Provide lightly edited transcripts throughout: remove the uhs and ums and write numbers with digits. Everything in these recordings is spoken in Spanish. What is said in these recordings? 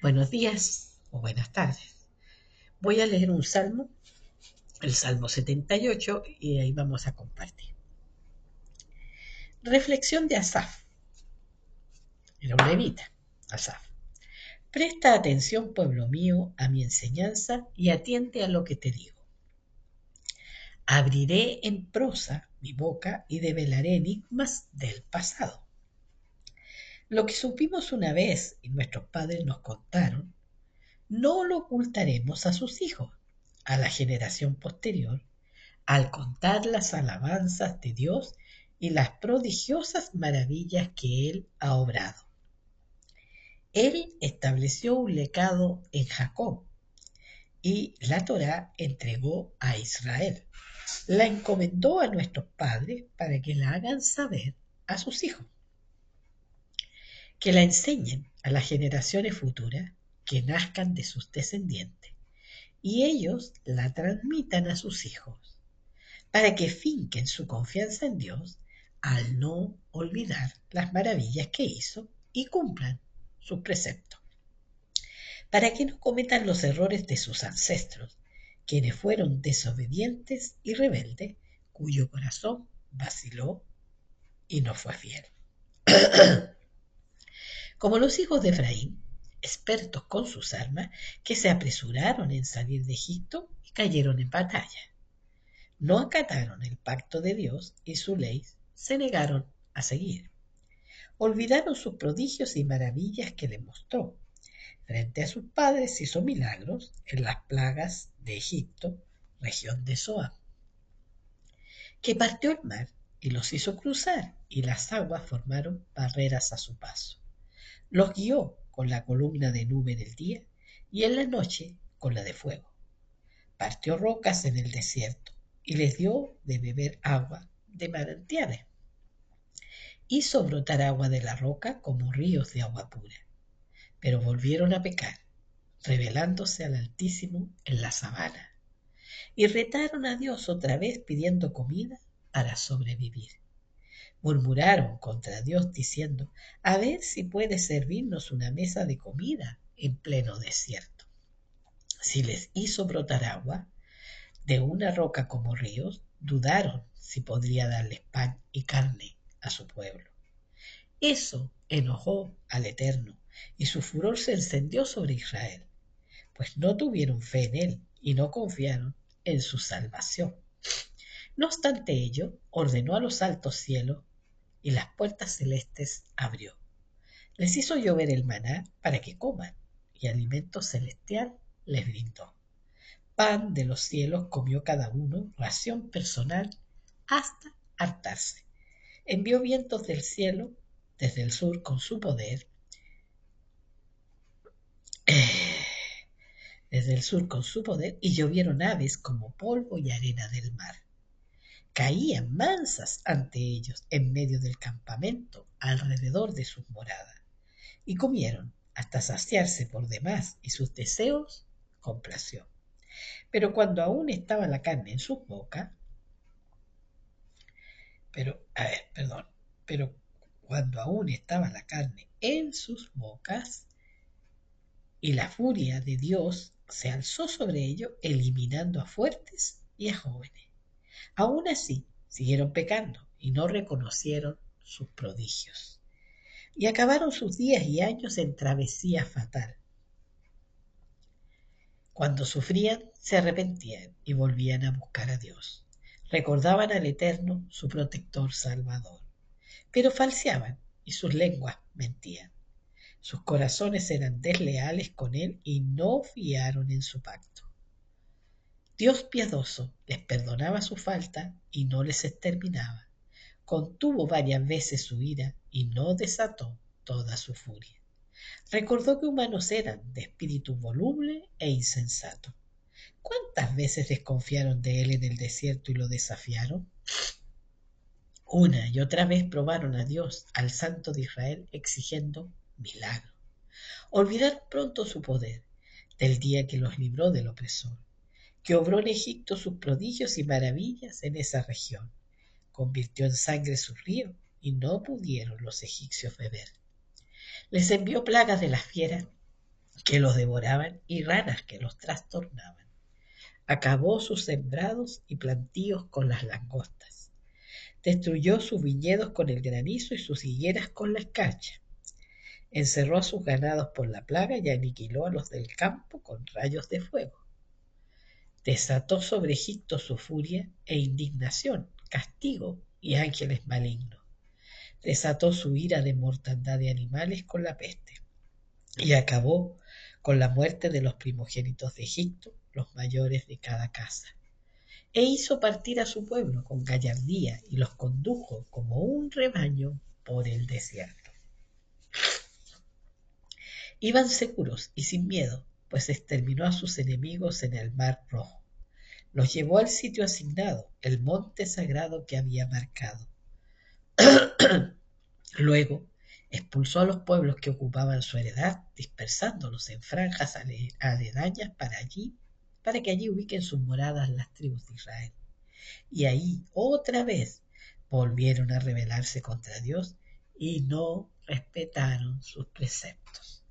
Buenos días o buenas tardes. Voy a leer un salmo, el Salmo 78, y ahí vamos a compartir. Reflexión de Asaf, era un levita, Asaf. Presta atención, pueblo mío, a mi enseñanza y atiende a lo que te digo. Abriré en prosa mi boca y develaré enigmas del pasado. Lo que supimos una vez y nuestros padres nos contaron, no lo ocultaremos a sus hijos, a la generación posterior, al contar las alabanzas de Dios y las prodigiosas maravillas que Él ha obrado. Él estableció un legado en Jacob y la Torá entregó a Israel. La encomendó a nuestros padres para que la hagan saber a sus hijos, que la enseñen a las generaciones futuras que nazcan de sus descendientes y ellos la transmitan a sus hijos para que finquen su confianza en Dios al no olvidar las maravillas que hizo y cumplan sus preceptos, para que no cometan los errores de sus ancestros, quienes fueron desobedientes y rebeldes, cuyo corazón vaciló y no fue fiel. Como los hijos de Efraín, expertos con sus armas, que se apresuraron en salir de Egipto y cayeron en batalla. No acataron el pacto de Dios y su ley se negaron a seguir. Olvidaron sus prodigios y maravillas que le mostró. Frente a sus padres hizo milagros en las plagas de Egipto, región de Zoán, que partió el mar y los hizo cruzar, y las aguas formaron barreras a su paso. Los guió con la columna de nube del día y en la noche con la de fuego. Partió rocas en el desierto y les dio de beber agua de manantiales. Hizo brotar agua de la roca como ríos de agua pura, pero volvieron a pecar, rebelándose al Altísimo en la sabana, y retaron a Dios otra vez pidiendo comida para sobrevivir. Murmuraron contra Dios diciendo, a ver si puede servirnos una mesa de comida en pleno desierto. Si les hizo brotar agua de una roca como ríos, dudaron si podría darles pan y carne a su pueblo. Eso enojó al Eterno, y su furor se encendió sobre Israel, pues no tuvieron fe en él y no confiaron en su salvación. No obstante ello, ordenó a los altos cielos y las puertas celestes abrió. Les hizo llover el maná para que coman, y alimento celestial les brindó. Pan de los cielos comió cada uno, ración personal, hasta hartarse. Envió vientos del cielo desde el sur con su poder, desde el sur con su poder, y llovieron aves como polvo y arena del mar. Caían mansas ante ellos en medio del campamento, alrededor de sus moradas, y comieron hasta saciarse por demás, y sus deseos complació. Pero cuando aún estaba la carne en sus bocas, pero cuando aún estaba la carne en sus bocas, y la furia de Dios se alzó sobre ellos, eliminando a fuertes y a jóvenes. Aún así, siguieron pecando y no reconocieron sus prodigios. Y acabaron sus días y años en travesía fatal. Cuando sufrían, se arrepentían y volvían a buscar a Dios. Recordaban al Eterno, su protector salvador. Pero falseaban y sus lenguas mentían. Sus corazones eran desleales con él y no fiaron en su pacto. Dios piadoso les perdonaba su falta y no les exterminaba. Contuvo varias veces su ira y no desató toda su furia. Recordó que humanos eran de espíritu voluble e insensato. ¿Cuántas veces desconfiaron de él en el desierto y lo desafiaron? Una y otra vez probaron a Dios, al Santo de Israel, exigiendo milagros. Olvidaron pronto su poder, del día que los libró del opresor, que obró en Egipto sus prodigios y maravillas en esa región. Convirtió en sangre su río y no pudieron los egipcios beber. Les envió plagas de las fieras que los devoraban y ranas que los trastornaban. Acabó sus sembrados y plantíos con las langostas. Destruyó sus viñedos con el granizo y sus higueras con la escarcha. Encerró a sus ganados por la plaga y aniquiló a los del campo con rayos de fuego. Desató sobre Egipto su furia e indignación, castigo y ángeles malignos. Desató su ira de mortandad de animales con la peste y acabó con la muerte de los primogénitos de Egipto, los mayores de cada casa. E hizo partir a su pueblo con gallardía y los condujo como un rebaño por el desierto. Iban seguros y sin miedo, pues exterminó a sus enemigos en el mar Rojo. Los llevó al sitio asignado, el monte sagrado que había marcado. Luego expulsó a los pueblos que ocupaban su heredad, dispersándolos en franjas aledañas para que allí ubiquen sus moradas las tribus de Israel. Y ahí otra vez volvieron a rebelarse contra Dios y no respetaron sus preceptos.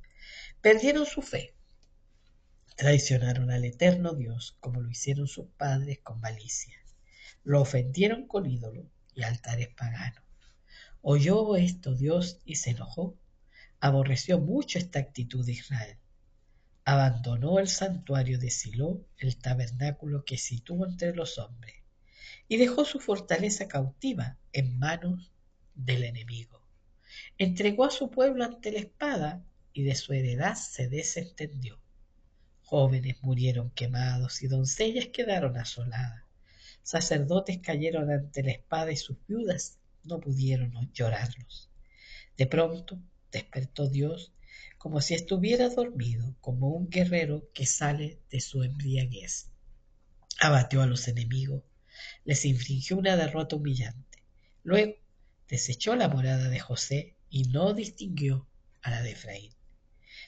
Perdieron su fe, traicionaron al eterno Dios como lo hicieron sus padres con malicia. Lo ofendieron con ídolos y altares paganos. Oyó esto Dios y se enojó. Aborreció mucho esta actitud de Israel. Abandonó el santuario de Silo, el tabernáculo que situó entre los hombres, y dejó su fortaleza cautiva en manos del enemigo. Entregó a su pueblo ante la espada y de su heredad se desentendió. Jóvenes murieron quemados y doncellas quedaron asoladas. Sacerdotes cayeron ante la espada y sus viudas no pudieron llorarlos. De pronto despertó Dios como si estuviera dormido, como un guerrero que sale de su embriaguez. Abatió a los enemigos, les infligió una derrota humillante. Luego desechó la morada de José y no distinguió a la de Efraín,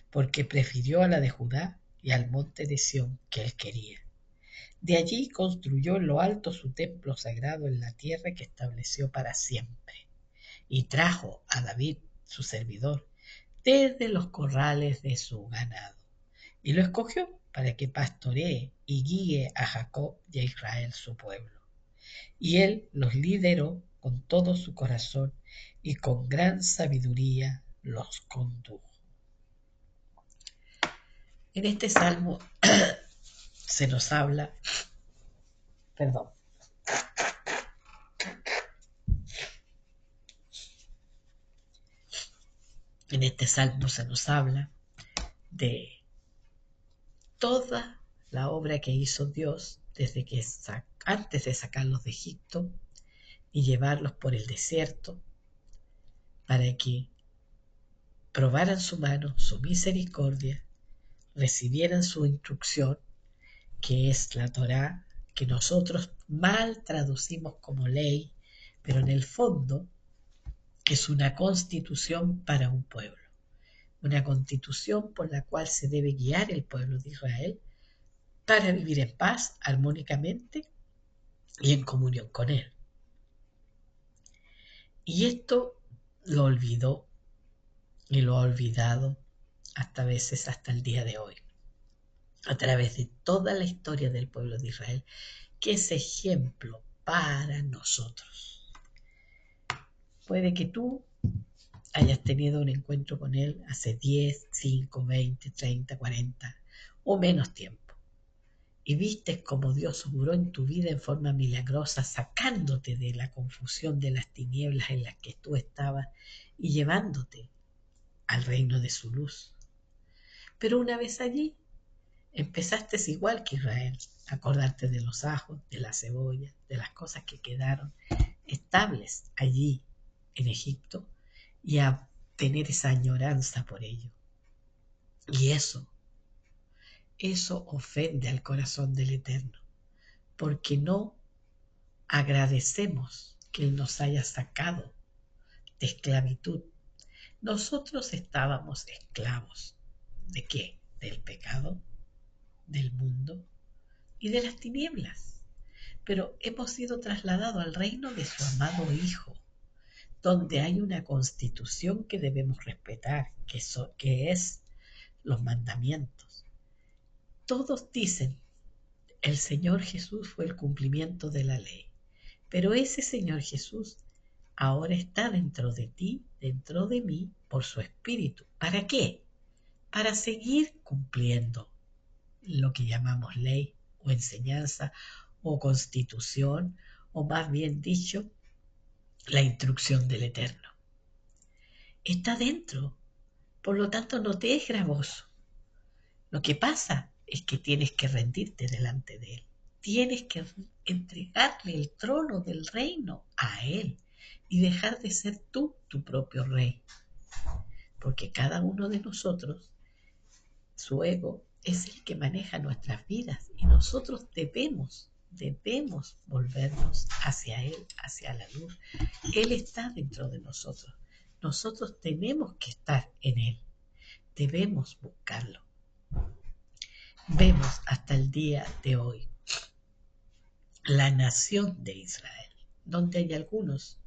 porque prefirió a la de Judá y al monte de Sión que él quería. De allí construyó en lo alto su templo sagrado en la tierra que estableció para siempre, y trajo a David, su servidor, desde los corrales de su ganado, y lo escogió para que pastoree y guíe a Jacob y a Israel su pueblo. Y él los lideró con todo su corazón y con gran sabiduría los condujo. En este salmo se nos habla, perdón, en este salmo se nos habla de toda la obra que hizo Dios desde que antes de sacarlos de Egipto y llevarlos por el desierto para que probaran su mano, su misericordia, recibieran su instrucción, que es la Torá, que nosotros mal traducimos como ley, pero en el fondo es una constitución para un pueblo, una constitución por la cual se debe guiar el pueblo de Israel para vivir en paz, armónicamente y en comunión con Él. Y esto lo olvidó y lo ha olvidado hasta veces hasta el día de hoy, a través de toda la historia del pueblo de Israel, que es ejemplo para nosotros. Puede que tú hayas tenido un encuentro con Él hace 10, 5, 20, 30, 40 o menos tiempo. Y viste cómo Dios obró en tu vida en forma milagrosa, sacándote de la confusión de las tinieblas en las que tú estabas y llevándote al reino de su luz. Pero una vez allí, empezaste igual que Israel, a acordarte de los ajos, de la cebolla, de las cosas que quedaron estables allí en Egipto y a tener esa añoranza por ello. Y eso ofende al corazón del Eterno, porque no agradecemos que Él nos haya sacado de esclavitud. Nosotros estábamos esclavos. ¿De qué? Del pecado, del mundo y de las tinieblas. Pero hemos sido trasladados al reino de su amado Hijo, donde hay una constitución que debemos respetar, que es los mandamientos. Todos dicen, el Señor Jesús fue el cumplimiento de la ley. Pero ese Señor Jesús ahora está dentro de ti, dentro de mí, por su Espíritu. ¿Para qué? Para seguir cumpliendo lo que llamamos ley o enseñanza o constitución, o más bien dicho, la instrucción del Eterno. Está dentro, por lo tanto no te es gravoso. Lo que pasa es que tienes que rendirte delante de Él. Tienes que entregarle el trono del reino a Él y dejar de ser tú tu propio rey. Porque cada uno de nosotros, su ego, es el que maneja nuestras vidas y nosotros debemos volvernos hacia Él, hacia la luz. Él está dentro de nosotros. Nosotros tenemos que estar en Él. Debemos buscarlo. Vemos hasta el día de hoy la nación de Israel, donde hay algunos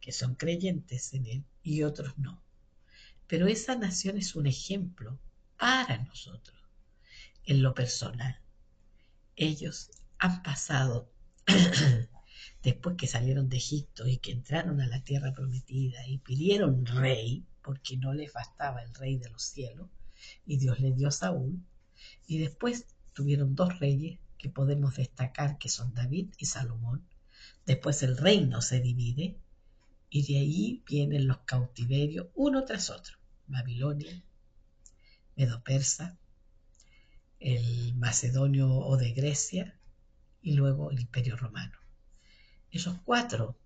que son creyentes en Él y otros no. Pero esa nación es un ejemplo para nosotros en lo personal. Ellos han pasado, después que salieron de Egipto y que entraron a la tierra prometida y pidieron rey, porque no les bastaba el rey de los cielos, y Dios les dio a Saúl, y después tuvieron dos reyes que podemos destacar, que son David y Salomón. Después el reino se divide y de ahí vienen los cautiverios uno tras otro. Babilonia, Medo-Persa, el macedonio o de Grecia y luego el Imperio Romano. Esos cuatro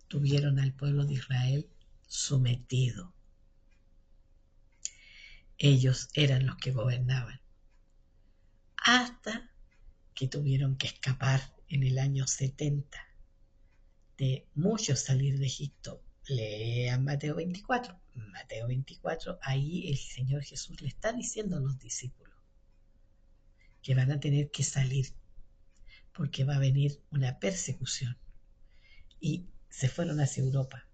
tuvieron al pueblo de Israel sometido. Ellos eran los que gobernaban. Hasta que tuvieron que escapar en el año 70 de muchos salir de Egipto. Lean Mateo 24. Mateo 24, ahí el Señor Jesús le está diciendo a los discípulos que van a tener que salir porque va a venir una persecución. Y se fueron hacia Europa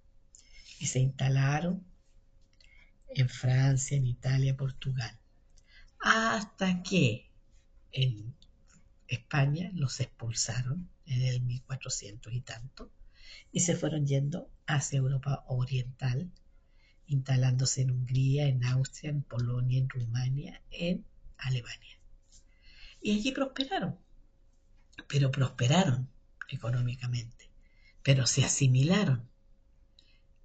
y se instalaron en Francia, en Italia, Portugal, hasta que en España los expulsaron en el 1400 y tanto, y se fueron yendo hacia Europa Oriental, instalándose en Hungría, en Austria, en Polonia, en Rumania, en Alemania. Y allí prosperaron, pero prosperaron económicamente, pero se asimilaron.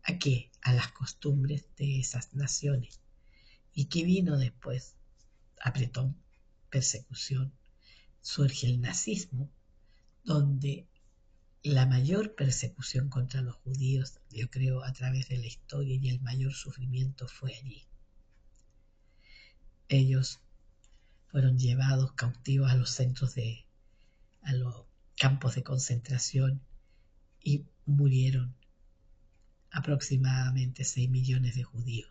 ¿A qué? A las costumbres de esas naciones. ¿Y qué vino después? Apretón, persecución. Surge el nazismo, donde la mayor persecución contra los judíos, yo creo, a través de la historia, y el mayor sufrimiento fue allí. Ellos fueron llevados cautivos a los a los campos de concentración y murieron aproximadamente 6 millones de judíos.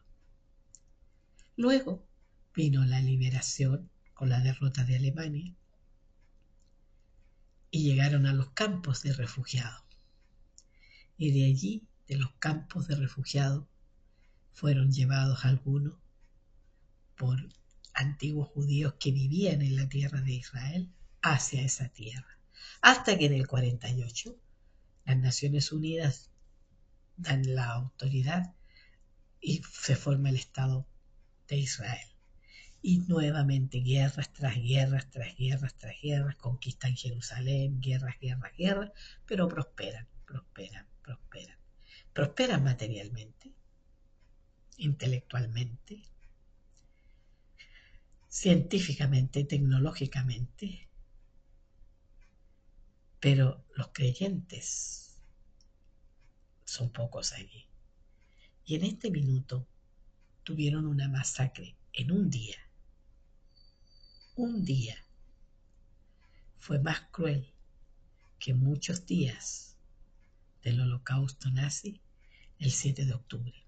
Luego vino la liberación con la derrota de Alemania y llegaron a los campos de refugiados. Y de allí, de los campos de refugiados, fueron llevados algunos por antiguos judíos que vivían en la tierra de Israel hacia esa tierra. Hasta que en el 48 las Naciones Unidas dan la autoridad y se forma el Estado de Israel. Y nuevamente guerras tras guerras, tras guerras, tras guerras, conquistan Jerusalén, guerras, guerras, guerras, pero prosperan, prosperan, prosperan. Prosperan materialmente, intelectualmente, científicamente, tecnológicamente, pero los creyentes son pocos allí. Y en este minuto tuvieron una masacre en un día. Un día fue más cruel que muchos días del holocausto nazi, el 7 de octubre.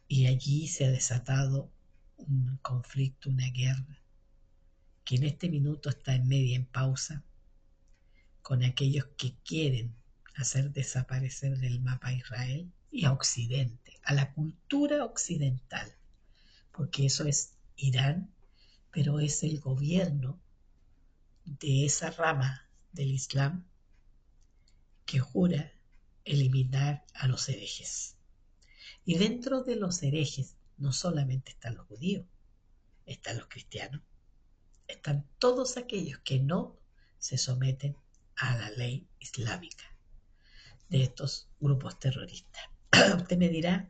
Y allí se ha desatado un conflicto, una guerra, que en este minuto está en media en pausa, con aquellos que quieren hacer desaparecer del mapa a Israel y a Occidente, a la cultura occidental, porque eso es Irán, pero es el gobierno de esa rama del Islam que jura eliminar a los herejes. Y dentro de los herejes no solamente están los judíos, están los cristianos, están todos aquellos que no se someten a la ley islámica de estos grupos terroristas. Usted me dirá,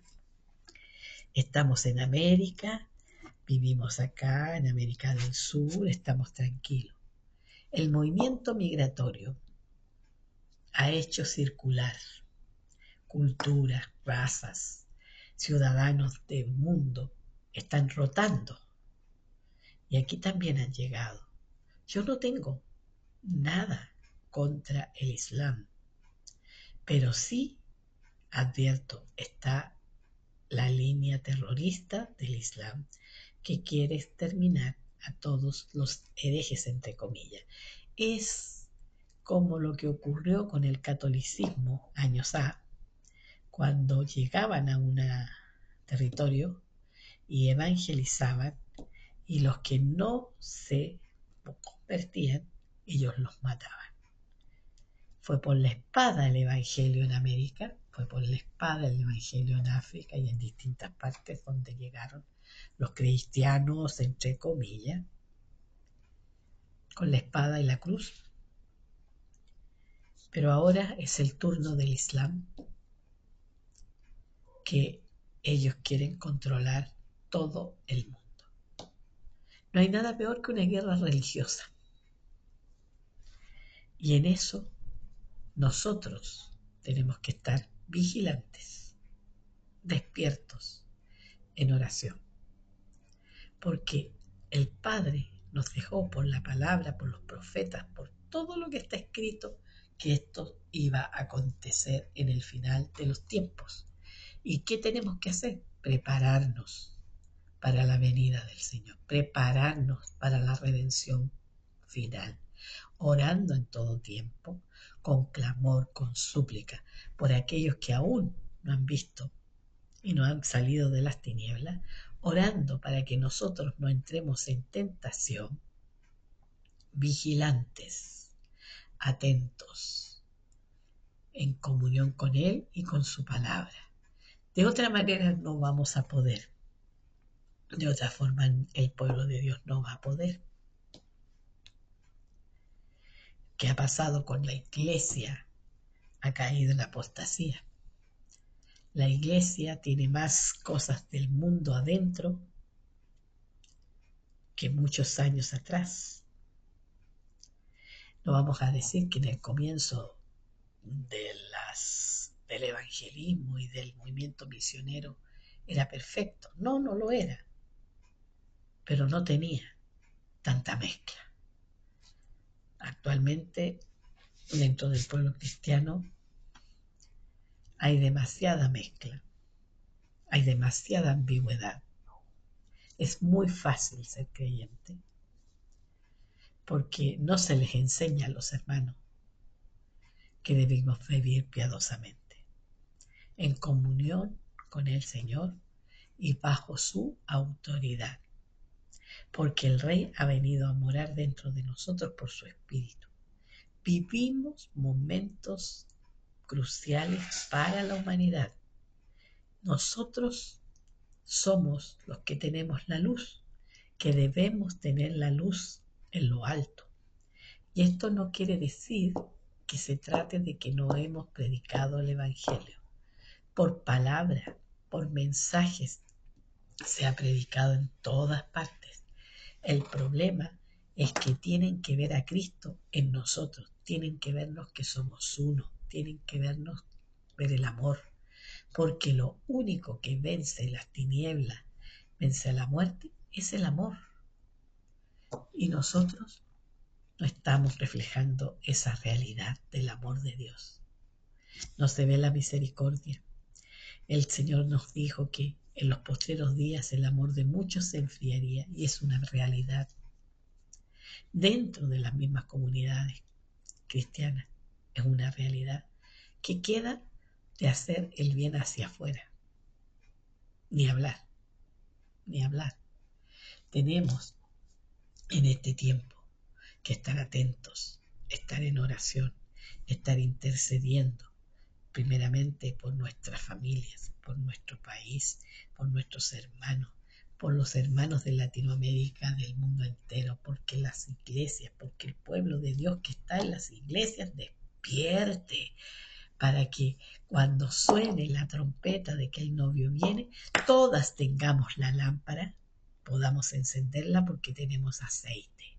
estamos en América, vivimos acá en América del Sur, estamos tranquilos. El movimiento migratorio ha hecho circular culturas, razas, ciudadanos del mundo, están rotando. Y aquí también han llegado. Yo no tengo nada contra el Islam, pero sí advierto, está la línea terrorista del Islam que quiere exterminar a todos los herejes, entre comillas. Es como lo que ocurrió con el catolicismo años A, cuando llegaban a un territorio y evangelizaban, y los que no se convertían, ellos los mataban. Fue por la espada el evangelio en América, fue por la espada el evangelio en África y en distintas partes donde llegaron los cristianos, entre comillas, con la espada y la cruz. Pero ahora es el turno del Islam, que ellos quieren controlar todo el mundo. No hay nada peor que una guerra religiosa. Y en eso nosotros tenemos que estar vigilantes, despiertos, en oración. Porque el Padre nos dejó por la palabra, por los profetas, por todo lo que está escrito, que esto iba a acontecer en el final de los tiempos. ¿Y qué tenemos que hacer? Prepararnos para la venida del Señor, prepararnos para la redención final, orando en todo tiempo, con clamor, con súplica, por aquellos que aún no han visto y no han salido de las tinieblas, orando para que nosotros no entremos en tentación, vigilantes, atentos, en comunión con Él y con su palabra. De otra manera no vamos a poder. De otra forma el pueblo de Dios no va a poder. ¿Qué ha pasado con la iglesia? Ha caído en la apostasía. La iglesia tiene más cosas del mundo adentro que muchos años atrás. No vamos a decir que en el comienzo del evangelismo y del movimiento misionero era perfecto. No, no lo era. Pero no tenía tanta mezcla. Actualmente, dentro del pueblo cristiano, hay demasiada mezcla. Hay demasiada ambigüedad. Es muy fácil ser creyente porque no se les enseña a los hermanos que debemos vivir piadosamente, en comunión con el Señor y bajo su autoridad, porque el Rey ha venido a morar dentro de nosotros por su Espíritu. Vivimos momentos cruciales para la humanidad. Nosotros somos los que tenemos la luz, que debemos tener la luz en lo alto. Y esto no quiere decir que se trate de que no hemos predicado el Evangelio. Por palabra, por mensajes, se ha predicado en todas partes. El problema es que tienen que ver a Cristo en nosotros, tienen que vernos que somos uno, tienen que vernos, ver el amor, porque lo único que vence las tinieblas, vence a la muerte, es el amor. Y nosotros no estamos reflejando esa realidad del amor de Dios. No se ve la misericordia. El Señor nos dijo que en los postreros días el amor de muchos se enfriaría, y es una realidad. Dentro de las mismas comunidades cristianas es una realidad que queda de hacer el bien hacia afuera. Ni hablar, ni hablar. Tenemos en este tiempo que estar atentos, estar en oración, estar intercediendo primeramente por nuestras familias, por nuestro país, por nuestros hermanos, por los hermanos de Latinoamérica, del mundo entero, porque las iglesias, porque el pueblo de Dios que está en las iglesias despierte, para que cuando suene la trompeta de que el novio viene, todas tengamos la lámpara, podamos encenderla porque tenemos aceite.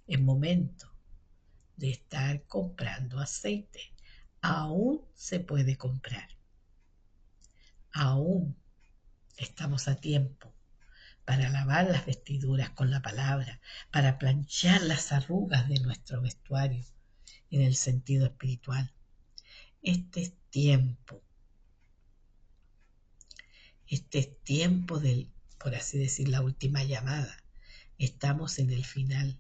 Es momento de estar comprando aceite. Aún se puede comprar. Aún estamos a tiempo para lavar las vestiduras con la palabra, para planchar las arrugas de nuestro vestuario en el sentido espiritual. Este es tiempo del, por así decir, la última llamada. Estamos en el final.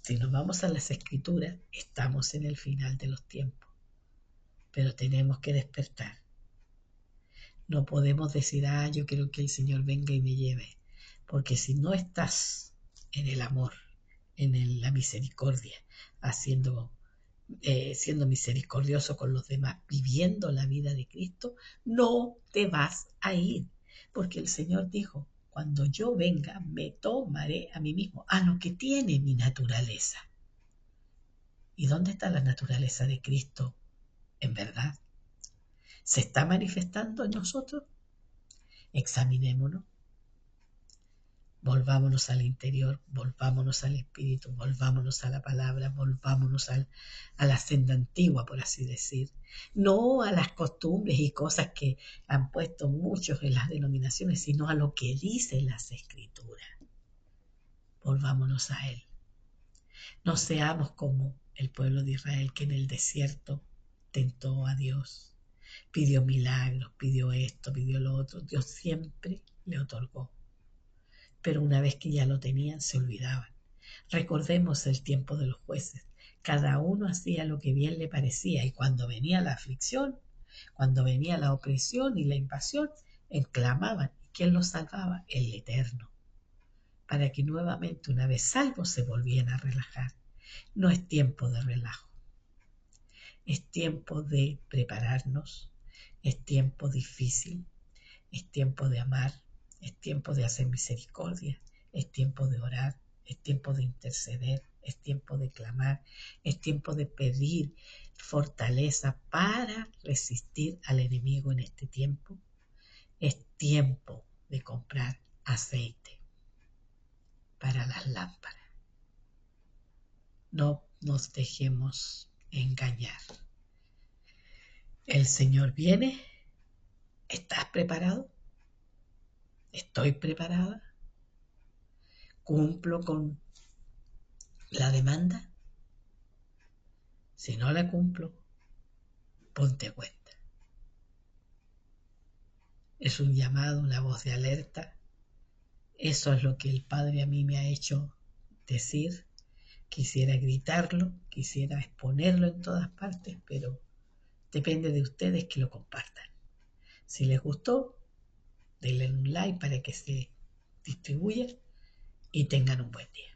Si nos vamos a las escrituras, estamos en el final de los tiempos. Pero tenemos que despertar. No podemos decir, yo quiero que el Señor venga y me lleve. Porque si no estás en el amor, en la misericordia, siendo misericordioso con los demás, viviendo la vida de Cristo, no te vas a ir. Porque el Señor dijo, cuando yo venga, me tomaré a mí mismo, a lo que tiene mi naturaleza. ¿Y dónde está la naturaleza de Cristo en verdad? ¿Se está manifestando en nosotros? Examinémonos. Volvámonos al interior, volvámonos al espíritu, volvámonos a la palabra, volvámonos a la senda antigua, por así decir. No a las costumbres y cosas que han puesto muchos en las denominaciones, sino a lo que dicen las escrituras. Volvámonos a Él. No seamos como el pueblo de Israel que en el desierto tentó a Dios, pidió milagros, pidió esto, pidió lo otro. Dios siempre le otorgó. Pero una vez que ya lo tenían, se olvidaban. Recordemos el tiempo de los jueces. Cada uno hacía lo que bien le parecía y cuando venía la aflicción, cuando venía la opresión y la invasión, clamaban. ¿Y quién los salvaba? El Eterno. Para que nuevamente, una vez salvos, se volvieran a relajar. No es tiempo de relajo. Es tiempo de prepararnos. Es tiempo difícil. Es tiempo de amar. Es tiempo de hacer misericordia. Es tiempo de orar. Es tiempo de interceder. Es tiempo de clamar. Es tiempo de pedir fortaleza para resistir al enemigo en este tiempo. Es tiempo de comprar aceite para las lámparas. No nos dejemos engañar. El Señor viene. ¿Estás preparado? ¿Estoy preparada? ¿Cumplo con la demanda? Si no la cumplo, ponte cuenta. Es un llamado, una voz de alerta. Eso es lo que el Padre a mí me ha hecho decir. Quisiera gritarlo, quisiera exponerlo en todas partes, pero depende de ustedes que lo compartan. Si les gustó, denle un like para que se distribuya y tengan un buen día.